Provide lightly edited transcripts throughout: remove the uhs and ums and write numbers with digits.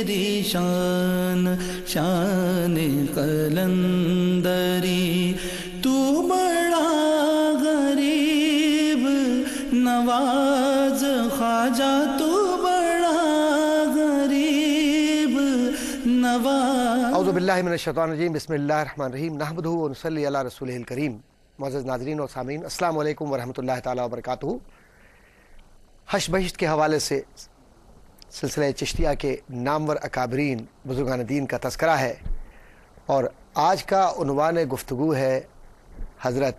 تیری شان شان قلندری، تو بڑا غریب نواز خواجہ، تو بڑا غریب نواز۔ اعوذ باللہ من الشیطان الرجیم، بسم اللہ الرحمن الرحیم، نحمدہ و نصلی علی رسولہ الکریم۔ معزز ناظرین اور سامعین، السلام علیکم ورحمۃ اللہ تعالیٰ وبرکاتہ۔ حشر بہشت کے حوالے سے سلسلہ چشتیہ کے نامور اکابرین بزرگان دین کا تذکرہ ہے، اور آج کا عنوان گفتگو ہے حضرت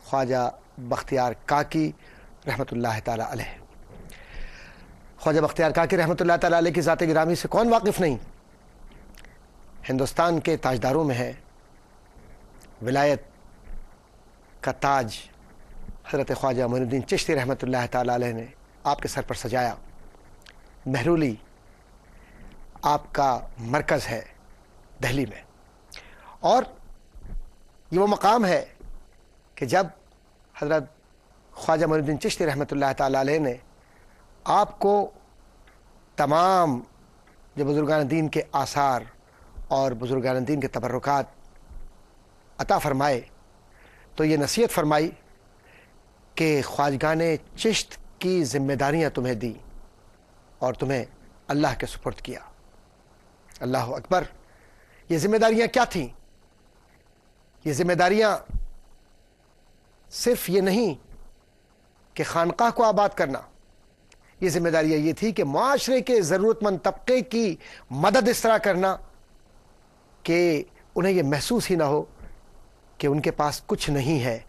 خواجہ بختیار کاکی رحمۃ اللہ تعالیٰ علیہ۔ خواجہ بختیار کاکی رحمۃ اللہ تعالیٰ علیہ کی ذات گرامی سے کون واقف نہیں؟ ہندوستان کے تاجداروں میں ہے۔ ولایت کا تاج حضرت خواجہ معین الدین چشتی رحمۃ اللہ تعالیٰ علیہ نے آپ کے سر پر سجایا۔ مہرولی آپ کا مرکز ہے دہلی میں، اور یہ وہ مقام ہے کہ جب حضرت خواجہ معین الدین چشتی رحمۃ اللہ تعالیٰ علیہ نے آپ کو تمام جو بزرگان دین کے آثار اور بزرگان دین کے تبرکات عطا فرمائے، تو یہ نصیحت فرمائی کہ خواجگان چشت کی ذمہ داریاں تمہیں دی اور تمہیں اللہ کے سپرد کیا۔ اللہ اکبر۔ یہ ذمہ داریاں کیا تھیں؟ یہ ذمہ داریاں صرف یہ نہیں کہ خانقاہ کو آباد کرنا، یہ ذمہ داریاں یہ تھی کہ معاشرے کے ضرورت مند طبقے کی مدد اس طرح کرنا کہ انہیں یہ محسوس ہی نہ ہو کہ ان کے پاس کچھ نہیں ہے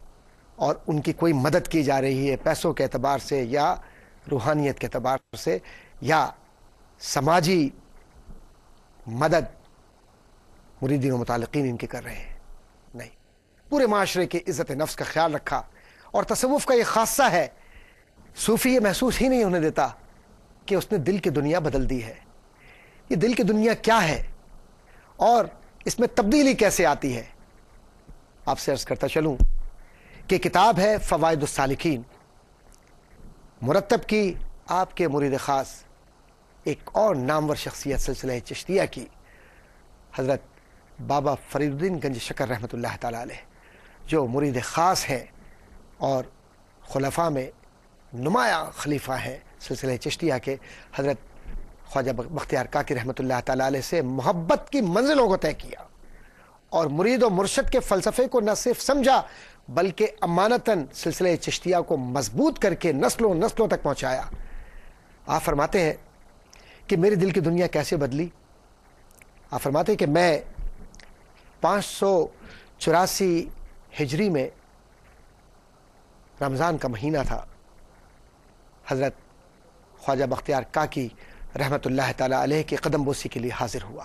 اور ان کی کوئی مدد کی جا رہی ہے، پیسوں کے اعتبار سے یا روحانیت کے اعتبار سے یا سماجی مدد مریدین و متعلقین ان کے کر رہے ہیں۔ نہیں، پورے معاشرے کی عزت نفس کا خیال رکھا۔ اور تصوف کا یہ خاصہ ہے، صوفی یہ محسوس ہی نہیں ہونے دیتا کہ اس نے دل کی دنیا بدل دی ہے۔ یہ دل کی دنیا کیا ہے اور اس میں تبدیلی کیسے آتی ہے؟ آپ سے عرض کرتا چلوں کہ کتاب ہے فوائد السالکین، مرتب کی آپ کے مرید خاص ایک اور نامور شخصیت سلسلہ چشتیہ کی، حضرت بابا فرید الدین گنج شکر رحمۃ اللہ تعالیٰ علیہ، جو مرید خاص ہیں اور خلفاء میں نمایاں خلیفہ ہیں سلسلہ چشتیہ کے، حضرت خواجہ بختیار کاکی رحمۃ اللہ تعالیٰ علیہ سے محبت کی منزلوں کو طے کیا اور مرید و مرشد کے فلسفے کو نہ صرف سمجھا بلکہ امانتاً سلسلہ چشتیہ کو مضبوط کر کے نسلوں نسلوں تک پہنچایا۔ آپ فرماتے ہیں کہ میرے دل کی دنیا کیسے بدلی؟ آپ فرماتے ہیں کہ میں 584 ہجری میں رمضان کا مہینہ تھا، حضرت خواجہ بختیار کاکی رحمۃ اللہ تعالیٰ علیہ کے قدم بوسی کے لیے حاضر ہوا۔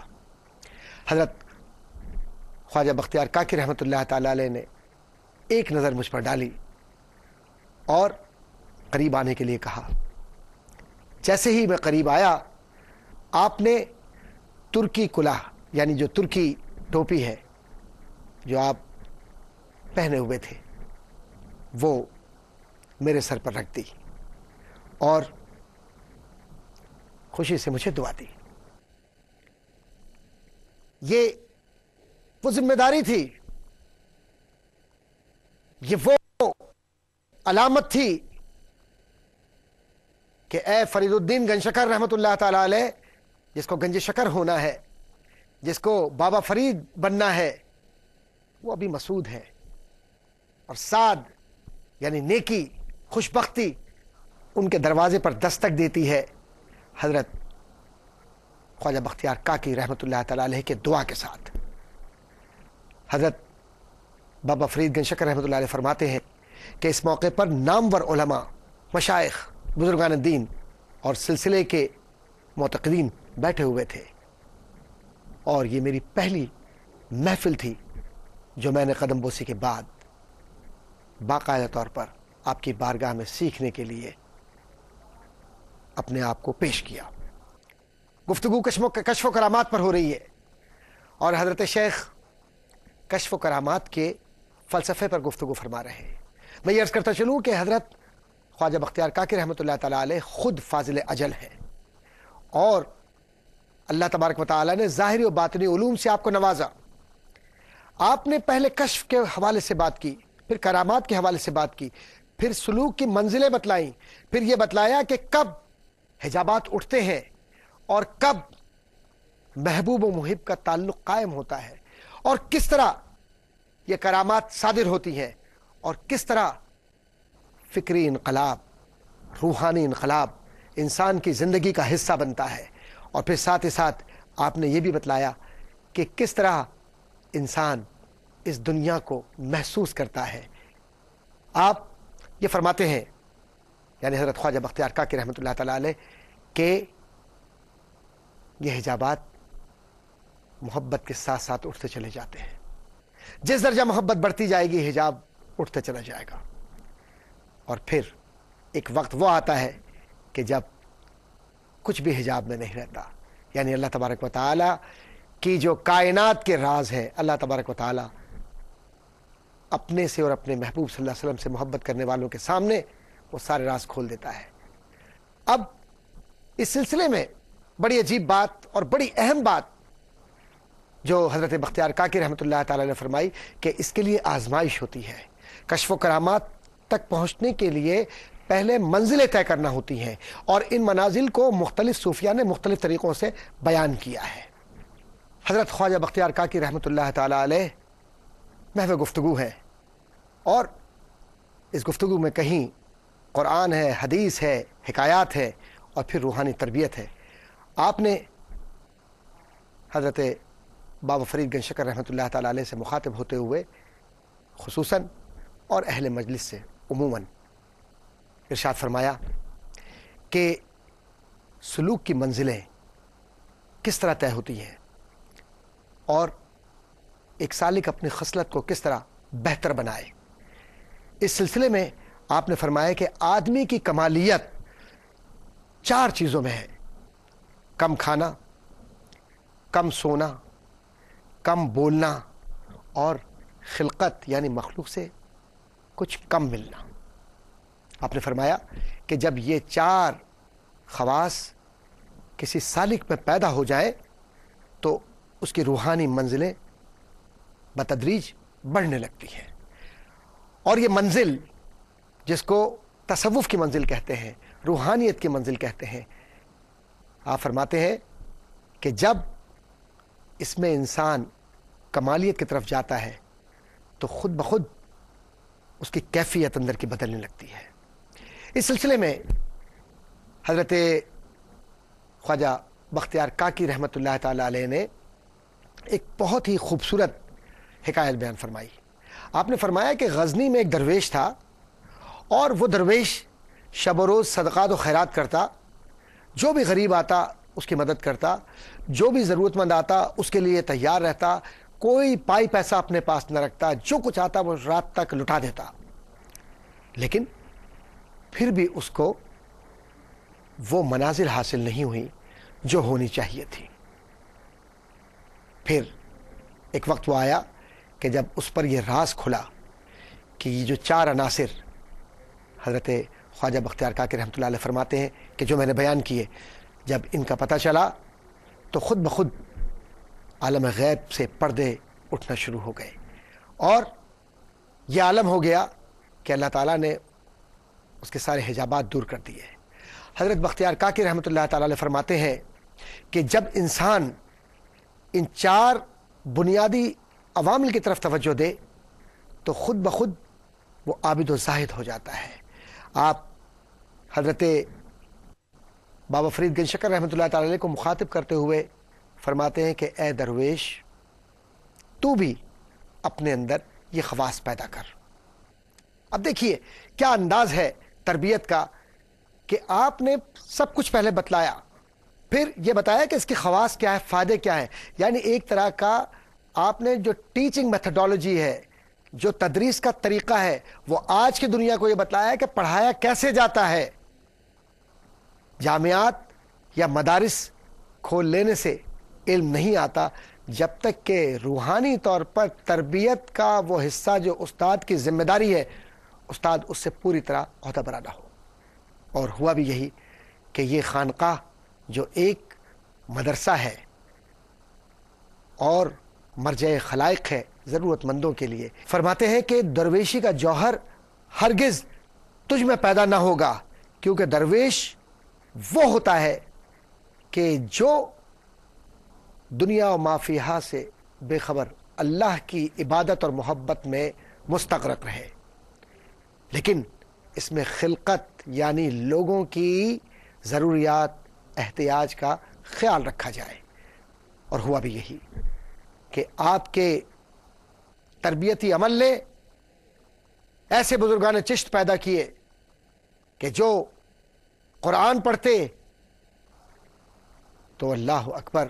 حضرت خواجہ بختیار کاکی رحمۃ اللہ تعالیٰ علیہ نے ایک نظر مجھ پر ڈالی اور قریب آنے کے لیے کہا۔ جیسے ہی میں قریب آیا، آپ نے ترکی کلاه، یعنی جو ترکی ٹوپی ہے جو آپ پہنے ہوئے تھے، وہ میرے سر پر رکھ دی اور خوشی سے مجھے دعا دی۔ یہ وہ ذمہ داری تھی، یہ وہ علامت تھی کہ اے فرید الدین گنج شکر رحمۃ اللہ تعالیٰ علیہ، جس کو گنج شکر ہونا ہے، جس کو بابا فرید بننا ہے، وہ ابھی مسعود ہے، اور سعد یعنی نیکی، خوشبختی ان کے دروازے پر دستک دیتی ہے حضرت خواجہ بختیار کاکی رحمۃ اللہ تعالیٰ علیہ کے دعا کے ساتھ۔ حضرت بابا فرید گنج شکر رحمۃ اللہ علیہ فرماتے ہیں کہ اس موقع پر نامور علماء، مشائخ، بزرگان دین اور سلسلے کے معتقدین بیٹھے ہوئے تھے، اور یہ میری پہلی محفل تھی جو میں نے قدم بوسی کے بعد باقاعدہ طور پر آپ کی بارگاہ میں سیکھنے کے لیے اپنے آپ کو پیش کیا۔ گفتگو کشف و کرامات پر ہو رہی ہے، اور حضرت شیخ کشف و کرامات کے فلسفے پر گفتگو فرما رہے ہیں۔ میں یہ عرض کرتا چلوں کہ حضرت خواجہ بختیار کاکی رحمۃ اللہ تعالیٰ علیہ خود فاضل اجل ہیں، اور اللہ تبارک و تعالیٰ نے ظاہری و باطنی علوم سے آپ کو نوازا. آپ نے پہلے کشف کے حوالے سے بات کی، پھر کرامات کے حوالے سے بات کی، پھر سلوک کی منزلیں بتلائیں، پھر یہ بتلایا کہ کب حجابات اٹھتے ہیں اور کب محبوب و محب کا تعلق قائم ہوتا ہے، اور کس طرح یہ کرامات صادر ہوتی ہیں، اور کس طرح فکری انقلاب، روحانی انقلاب انسان کی زندگی کا حصہ بنتا ہے. اور پھر ساتھ ہی ساتھ آپ نے یہ بھی بتلایا کہ کس طرح انسان اس دنیا کو محسوس کرتا ہے. آپ یہ فرماتے ہیں، یعنی حضرت خواجہ بختیار کاکی رحمۃ اللہ تعالی علیہ، کہ یہ حجابات محبت کے ساتھ ساتھ اٹھتے چلے جاتے ہیں. جس درجہ محبت بڑھتی جائے گی حجاب اٹھتے چلا جائے گا، اور پھر ایک وقت وہ آتا ہے کہ جب کچھ بھی حجاب میں نہیں رہتا. یعنی اللہ تبارک و تعالی کی جو کائنات کے راز ہیں، اللہ تبارک و تعالی اپنے سے اور اپنے محبوب صلی اللہ علیہ وسلم سے محبت کرنے والوں کے سامنے وہ سارے راز کھول دیتا ہے. اب اس سلسلے میں بڑی عجیب بات اور بڑی اہم بات جو حضرت بختیار کاکی رحمۃ اللہ تعالی نے فرمائی کہ اس کے لیے آزمائش ہوتی ہے. کشف و کرامات تک پہنچنے کے لیے پہلے منزلیں طے کرنا ہوتی ہیں، اور ان منازل کو مختلف صوفیاء نے مختلف طریقوں سے بیان کیا ہے. حضرت خواجہ بختیار کاکی رحمۃ اللہ تعالی علیہ محو گفتگو ہے، اور اس گفتگو میں کہیں قرآن ہے، حدیث ہے، حکایات ہے، اور پھر روحانی تربیت ہے. آپ نے حضرت بابا فرید گنج شکر رحمۃ اللہ تعالی علیہ سے مخاطب ہوتے ہوئے خصوصاً اور اہل مجلس سے عموماً ارشاد فرمایا کہ سلوک کی منزلیں کس طرح طے ہوتی ہیں، اور ایک سالک اپنی خصلت کو کس طرح بہتر بنائے. اس سلسلے میں آپ نے فرمایا کہ آدمی کی کمالیت 4 چیزوں میں ہے: کم کھانا، کم سونا، کم بولنا، اور خلقت یعنی مخلوق سے کچھ کم ملنا. آپ نے فرمایا کہ جب یہ 4 خواص کسی سالک میں پیدا ہو جائے تو اس کی روحانی منزلیں بتدریج بڑھنے لگتی ہیں. اور یہ منزل جس کو تصوف کی منزل کہتے ہیں، روحانیت کی منزل کہتے ہیں، آپ فرماتے ہیں کہ جب اس میں انسان کمالیت کی طرف جاتا ہے تو خود بخود اس کی کیفیت اندر کی بدلنے لگتی ہے. اس سلسلے میں حضرت خواجہ بختیار کاکی رحمۃ اللہ تعالی علیہ نے ایک بہت ہی خوبصورت حکایت بیان فرمائی. آپ نے فرمایا کہ غزنی میں ایک درویش تھا، اور وہ درویش شب و روز صدقات و خیرات کرتا، جو بھی غریب آتا اس کی مدد کرتا، جو بھی ضرورت مند آتا اس کے لیے تیار رہتا، کوئی پائی پیسہ اپنے پاس نہ رکھتا، جو کچھ آتا وہ رات تک لٹا دیتا. لیکن پھر بھی اس کو وہ منازل حاصل نہیں ہوئی جو ہونی چاہیے تھی. پھر ایک وقت وہ آیا کہ جب اس پر یہ راز کھلا کہ یہ جو 4 عناصر حضرت خواجہ بختیار کاکی رحمۃ اللہ علیہ فرماتے ہیں کہ جو میں نے بیان کیے، جب ان کا پتہ چلا تو خود بخود عالم غیب سے پردے اٹھنا شروع ہو گئے، اور یہ عالم ہو گیا کہ اللہ تعالیٰ نے اس کے سارے حجابات دور کر دیے. حضرت بختیار کاکی رحمۃ اللہ تعالی علیہ فرماتے ہیں کہ جب انسان ان 4 بنیادی عوامل کی طرف توجہ دے تو خود بخود وہ عابد و زاہد ہو جاتا ہے. آپ حضرت بابا فرید گنج شکر رحمۃ اللہ تعالی علیہ کو مخاطب کرتے ہوئے فرماتے ہیں کہ اے درویش، تو بھی اپنے اندر یہ خواص پیدا کر. اب دیکھیے کیا انداز ہے تربیت کا کہ آپ نے سب کچھ پہلے بتلایا، پھر یہ بتایا کہ اس کی خواص کیا ہے، فائدے کیا ہیں. یعنی ایک طرح کا آپ نے جو ٹیچنگ میتھڈالوجی ہے، جو تدریس کا طریقہ ہے، وہ آج کی دنیا کو یہ بتلایا کہ پڑھایا کیسے جاتا ہے. جامعات یا مدارس کھول لینے سے علم نہیں آتا جب تک کہ روحانی طور پر تربیت کا وہ حصہ جو استاد کی ذمہ داری ہے، استاد اس سے پوری طرح عہدہ برا نہ ہو. اور ہوا بھی یہی کہ یہ خانقاہ جو ایک مدرسہ ہے اور مرجع خلائق ہے ضرورت مندوں کے لیے. فرماتے ہیں کہ درویشی کا جوہر ہرگز تجھ میں پیدا نہ ہوگا، کیونکہ درویش وہ ہوتا ہے کہ جو دنیا و ما فیہا سے بے خبر اللہ کی عبادت اور محبت میں مستغرق رہے، لیکن اس میں خلقت یعنی لوگوں کی ضروریات احتیاج کا خیال رکھا جائے. اور ہوا بھی یہی کہ آپ کے تربیتی عمل نے ایسے بزرگان چشت پیدا کیے کہ جو قرآن پڑھتے تو اللہ اکبر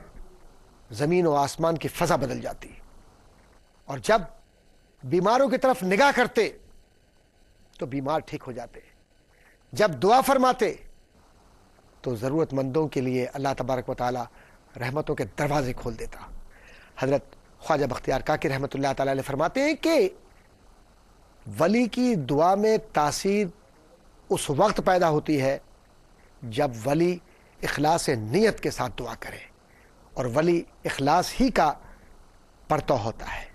زمین و آسمان کی فضا بدل جاتی، اور جب بیماروں کی طرف نگاہ کرتے تو بیمار ٹھیک ہو جاتے، جب دعا فرماتے تو ضرورت مندوں کے لیے اللہ تبارک و تعالی رحمتوں کے دروازے کھول دیتا. حضرت خواجہ بختیار کاکی رحمۃ اللہ تعالی علیہ فرماتے ہیں کہ ولی کی دعا میں تاثیر اس وقت پیدا ہوتی ہے جب ولی اخلاص نیت کے ساتھ دعا کرے، اور ولی اخلاص ہی کا پرتو ہوتا ہے.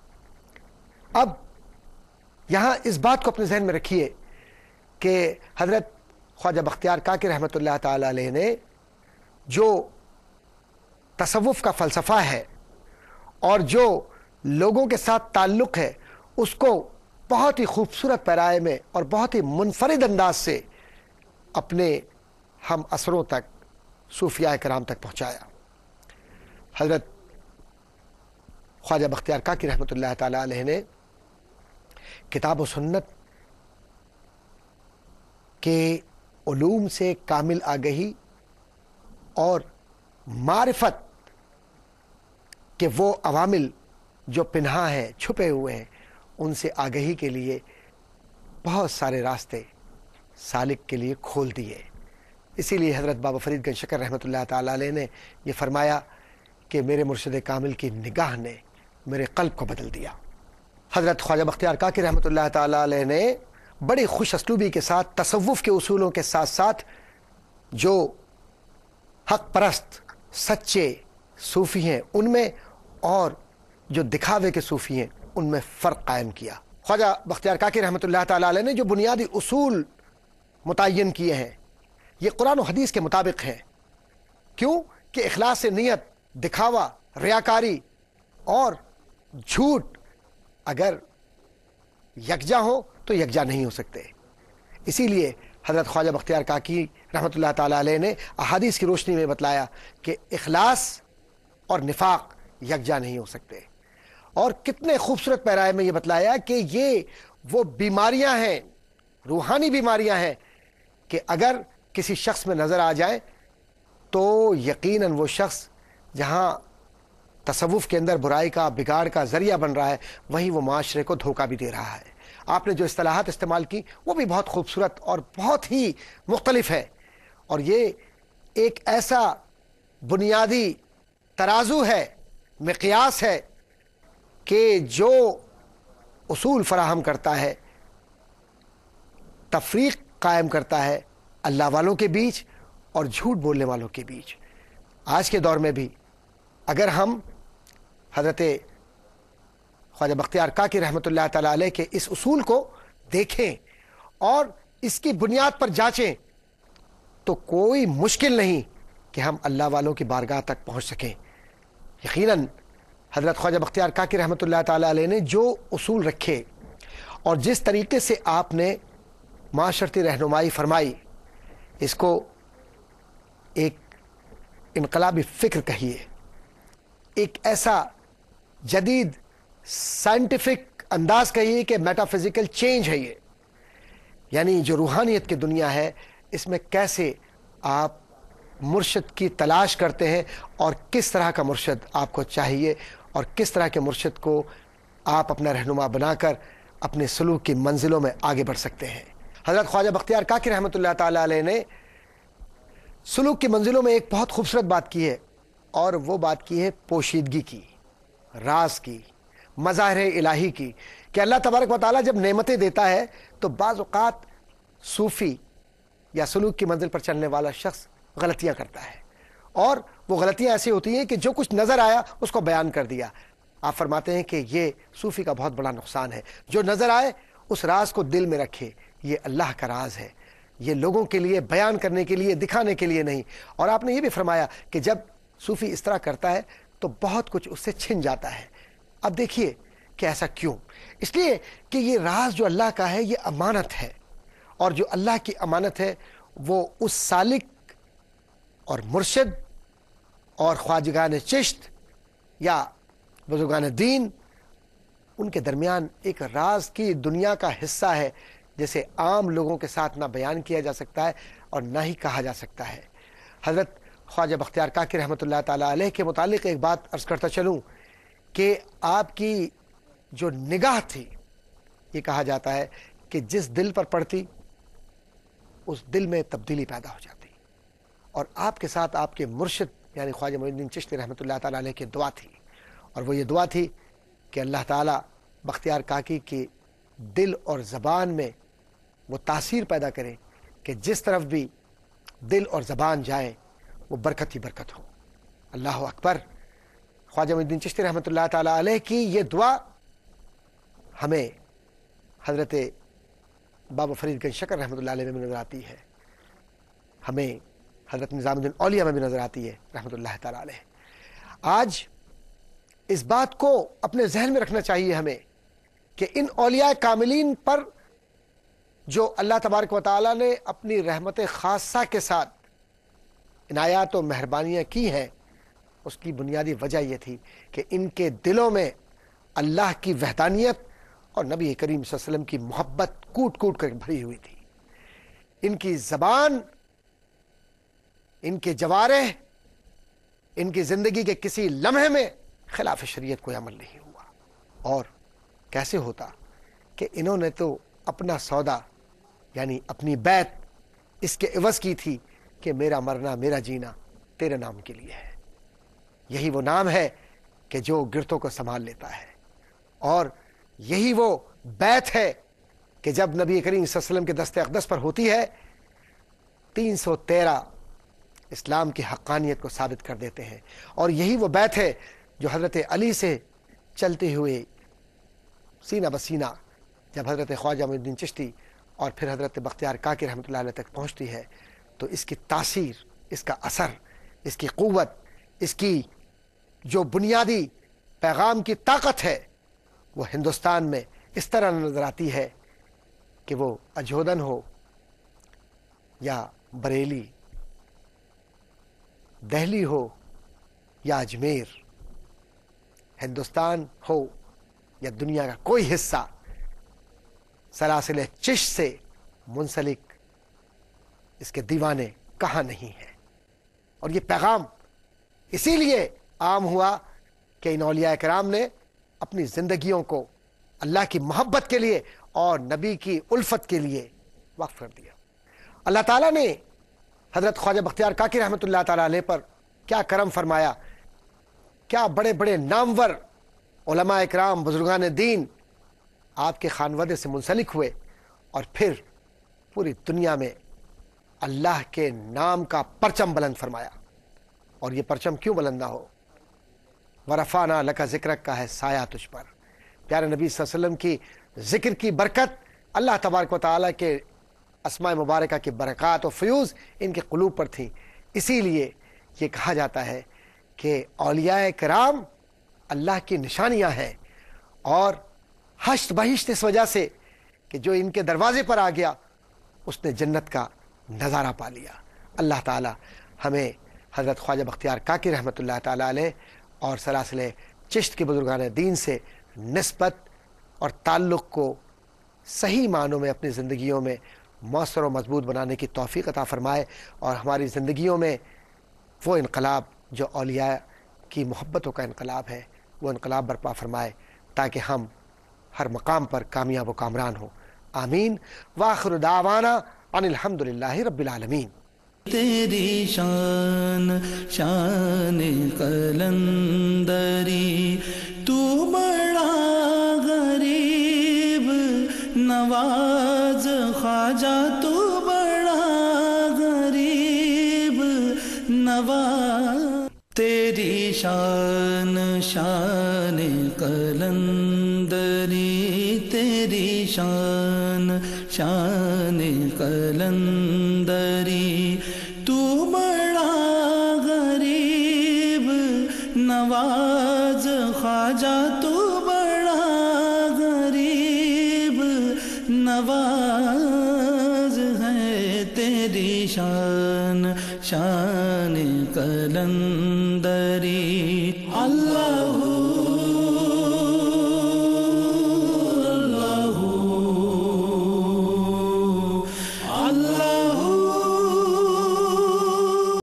اب یہاں اس بات کو اپنے ذہن میں رکھیے کہ حضرت خواجہ بختیار کاکی رحمۃ اللہ تعالی علیہ نے جو تصوف کا فلسفہ ہے اور جو لوگوں کے ساتھ تعلق ہے اس کو بہت ہی خوبصورت پیرائے میں اور بہت ہی منفرد انداز سے اپنے ہم اثروں تک، صوفیاء کرام تک پہنچایا. حضرت خواجہ بختیار کاکی رحمۃ اللہ تعالی علیہ نے کتاب و سنت کے علوم سے کامل آگہی اور معرفت کہ وہ عوامل جو پنہا ہیں، چھپے ہوئے ہیں، ان سے آگہی کے لیے بہت سارے راستے سالک کے لیے کھول دیے. اسی لیے حضرت بابا فرید گنج شکر رحمۃ اللہ تعالی علیہ نے یہ فرمایا کہ میرے مرشد کامل کی نگاہ نے میرے قلب کو بدل دیا. حضرت خواجہ بختیار کاکی رحمۃ اللہ تعالی علیہ نے بڑی خوش اسلوبی کے ساتھ تصوف کے اصولوں کے ساتھ ساتھ جو حق پرست سچے صوفی ہیں ان میں اور جو دکھاوے کے صوفی ہیں ان میں فرق قائم کیا. خواجہ بختیار کاکی رحمۃ اللہ تعالی علیہ نے جو بنیادی اصول متعین کیے ہیں یہ قرآن و حدیث کے مطابق ہیں. کیوں کہ اخلاص نیت، دکھاوا، ریاکاری اور جھوٹ اگر یکجا ہو تو یکجا نہیں ہو سکتے. اسی لیے حضرت خواجہ بختیار کاکی رحمۃ اللہ تعالی علیہ نے احادیث کی روشنی میں بتلایا کہ اخلاص اور نفاق یکجا نہیں ہو سکتے. اور کتنے خوبصورت پیرائے میں یہ بتلایا کہ یہ وہ بیماریاں ہیں، روحانی بیماریاں ہیں کہ اگر کسی شخص میں نظر آ جائے تو یقیناً وہ شخص جہاں تصوف کے اندر برائی کا، بگاڑ کا ذریعہ بن رہا ہے وہیں وہ معاشرے کو دھوکہ بھی دے رہا ہے. آپ نے جو اصطلاحات استعمال کی وہ بھی بہت خوبصورت اور بہت ہی مختلف ہے، اور یہ ایک ایسا بنیادی ترازو ہے، مقیاس ہے کہ جو اصول فراہم کرتا ہے، تفریق قائم کرتا ہے اللہ والوں کے بیچ اور جھوٹ بولنے والوں کے بیچ. آج کے دور میں بھی اگر ہم حضرت خواجہ بختیار کاکی رحمۃ اللہ تعالی علیہ کے اس اصول کو دیکھیں اور اس کی بنیاد پر جانچیں تو کوئی مشکل نہیں کہ ہم اللہ والوں کی بارگاہ تک پہنچ سکیں. یقیناً حضرت خواجہ بختیار کاکی رحمۃ اللہ تعالی علیہ نے جو اصول رکھے اور جس طریقے سے آپ نے معاشرتی رہنمائی فرمائی اس کو ایک انقلابی فکر کہیے، ایک ایسا جدید سائنٹیفک انداز کہیے کہ میٹا فزیکل چینج ہے. یہ یعنی جو روحانیت کی دنیا ہے اس میں کیسے آپ مرشد کی تلاش کرتے ہیں اور کس طرح کا مرشد آپ کو چاہیے اور کس طرح کے مرشد کو آپ اپنا رہنما بنا کر اپنے سلوک کی منزلوں میں آگے بڑھ سکتے ہیں. حضرت خواجہ بختیار کاکی رحمۃ اللہ تعالی علیہ نے سلوک کی منزلوں میں ایک بہت خوبصورت بات کی ہے، اور وہ بات کی ہے پوشیدگی کی، راز کی، مظاہر الہی کی، کہ اللہ تبارک و تعالیٰ جب نعمتیں دیتا ہے تو بعض اوقات صوفی یا سلوک کی منزل پر چلنے والا شخص غلطیاں کرتا ہے اور وہ غلطیاں ایسی ہوتی ہیں کہ جو کچھ نظر آیا اس کو بیان کر دیا. آپ فرماتے ہیں کہ یہ صوفی کا بہت بڑا نقصان ہے. جو نظر آئے اس راز کو دل میں رکھے. یہ اللہ کا راز ہے, یہ لوگوں کے لیے بیان کرنے کے لیے, دکھانے کے لیے نہیں. اور آپ نے یہ بھی فرمایا کہ جب صوفی اس طرح کرتا ہے تو بہت کچھ اس سے چھن جاتا ہے. اب دیکھیے کہ ایسا کیوں؟ اس لیے کہ یہ راز جو اللہ کا ہے یہ امانت ہے, اور جو اللہ کی امانت ہے وہ اس سالک اور مرشد اور خواجگان چشت یا بزرگان دین ان کے درمیان ایک راز کی دنیا کا حصہ ہے, جسے عام لوگوں کے ساتھ نہ بیان کیا جا سکتا ہے اور نہ ہی کہا جا سکتا ہے. حضرت خواجہ بختیار کاکی رحمۃ اللہ تعالی علیہ کے متعلق ایک بات عرض کرتا چلوں کہ آپ کی جو نگاہ تھی, یہ کہا جاتا ہے کہ جس دل پر پڑتی اس دل میں تبدیلی پیدا ہو جاتی. اور آپ کے ساتھ آپ کے مرشد یعنی خواجہ معین الدین چشتی رحمۃ اللہ تعالی علیہ کی دعا تھی, اور وہ یہ دعا تھی کہ اللہ تعالیٰ بختیار کاکی کی دل اور زبان میں وہ تاثیر پیدا کرے کہ جس طرف بھی دل اور زبان جائے وہ برکت ہی برکت ہو. اللہ اکبر. خواجہ معین الدین چشتی رحمۃ اللہ تعالی علیہ کی یہ دعا ہمیں حضرت بابا فرید گنج شکر رحمۃ اللہ علیہ میں بھی نظر آتی ہے, ہمیں حضرت نظام الدین اولیاء میں بھی نظر آتی ہے رحمۃ اللہ تعالی علیہ. آج اس بات کو اپنے ذہن میں رکھنا چاہیے ہمیں کہ ان اولیاء کاملین پر جو اللہ تبارک و تعالی نے اپنی رحمت خاصہ کے ساتھ عنایات و مہربانیاں کی ہیں, اس کی بنیادی وجہ یہ تھی کہ ان کے دلوں میں اللہ کی وحدانیت اور نبی کریم صلی اللہ علیہ وسلم کی محبت کوٹ کوٹ کر بھری ہوئی تھی. ان کی زبان, ان کے جوارح, ان کی زندگی کے کسی لمحے میں خلاف شریعت کوئی عمل نہیں ہوا. اور کیسے ہوتا کہ انہوں نے تو اپنا سودا یعنی اپنی بیعت اس کے عوض کی تھی کہ میرا مرنا میرا جینا تیرے نام کے لیے ہے. یہی وہ نام ہے کہ جو گرتوں کو سنبھال لیتا ہے, اور یہی وہ بیعت ہے کہ جب نبی کریم صلی اللہ علیہ وسلم کے دست اقدس پر ہوتی ہے 313 اسلام کی حقانیت کو ثابت کر دیتے ہیں. اور یہی وہ بیعت ہے جو حضرت علی سے چلتے ہوئے سینہ بسینہ جب حضرت خواجہ معین الدین چشتی اور پھر حضرت بختیار کاکی رحمۃ اللہ علیہ تک پہنچتی ہے, تو اس کی تاثیر, اس کا اثر, اس کی قوت, اس کی جو بنیادی پیغام کی طاقت ہے وہ ہندوستان میں اس طرح نظر آتی ہے کہ وہ اجودھن ہو یا بریلی, دہلی ہو یا اجمیر, ہندوستان ہو یا دنیا کا کوئی حصہ, سلاسل چشت سے منسلک اس کے دیوانے کہاں نہیں ہیں. اور یہ پیغام اسی لیے عام ہوا کہ ان اولیاء کرام نے اپنی زندگیوں کو اللہ کی محبت کے لیے اور نبی کی الفت کے لیے وقف کر دیا. اللہ تعالیٰ نے حضرت خواجہ بختیار کاکی رحمۃ اللہ تعالی علیہ پر کیا کرم فرمایا, کیا بڑے بڑے نامور علماء اکرام بزرگان دین آپ کے خانوادے سے منسلک ہوئے, اور پھر پوری دنیا میں اللہ کے نام کا پرچم بلند فرمایا. اور یہ پرچم کیوں بلند نہ ہو؟ ورفعنا لک ذکرک کا ہے سایہ تجھ پر. پیارے نبی صلی اللہ علیہ وسلم کی ذکر کی برکت, اللہ تبارک و تعالیٰ کے اسماء مبارکہ کی برکات و فیوز ان کے قلوب پر تھی. اسی لیے یہ کہا جاتا ہے کہ اولیاء کرام اللہ کی نشانیاں ہیں, اور حشت بہشت اس وجہ سے کہ جو ان کے دروازے پر آ گیا اس نے جنت کا نظارہ پا لیا. اللہ تعالی ہمیں حضرت خواجہ بختیار کاکی رحمۃ اللہ تعالی علیہ اور سلاسل چشت کے بزرگان دین سے نسبت اور تعلق کو صحیح معنوں میں اپنی زندگیوں میں مؤثر و مضبوط بنانے کی توفیق عطا فرمائے, اور ہماری زندگیوں میں وہ انقلاب جو اولیاء کی محبتوں کا انقلاب ہے وہ انقلاب برپا فرمائے, تاکہ ہم ہر مقام پر کامیاب و کامران ہوں. آمین. وآخر دعوانا ان الحمدللہ رب العالمین. تیری شان شان قلندری, تو بڑا غریب نواز خواجہ, تو بڑا غریب نواز. شان شان قلندری تیری شان شان قلندری تو بڑا غریب نواز خواجہ تو بڑا غریب نواز ہے تیری شان شان قلندری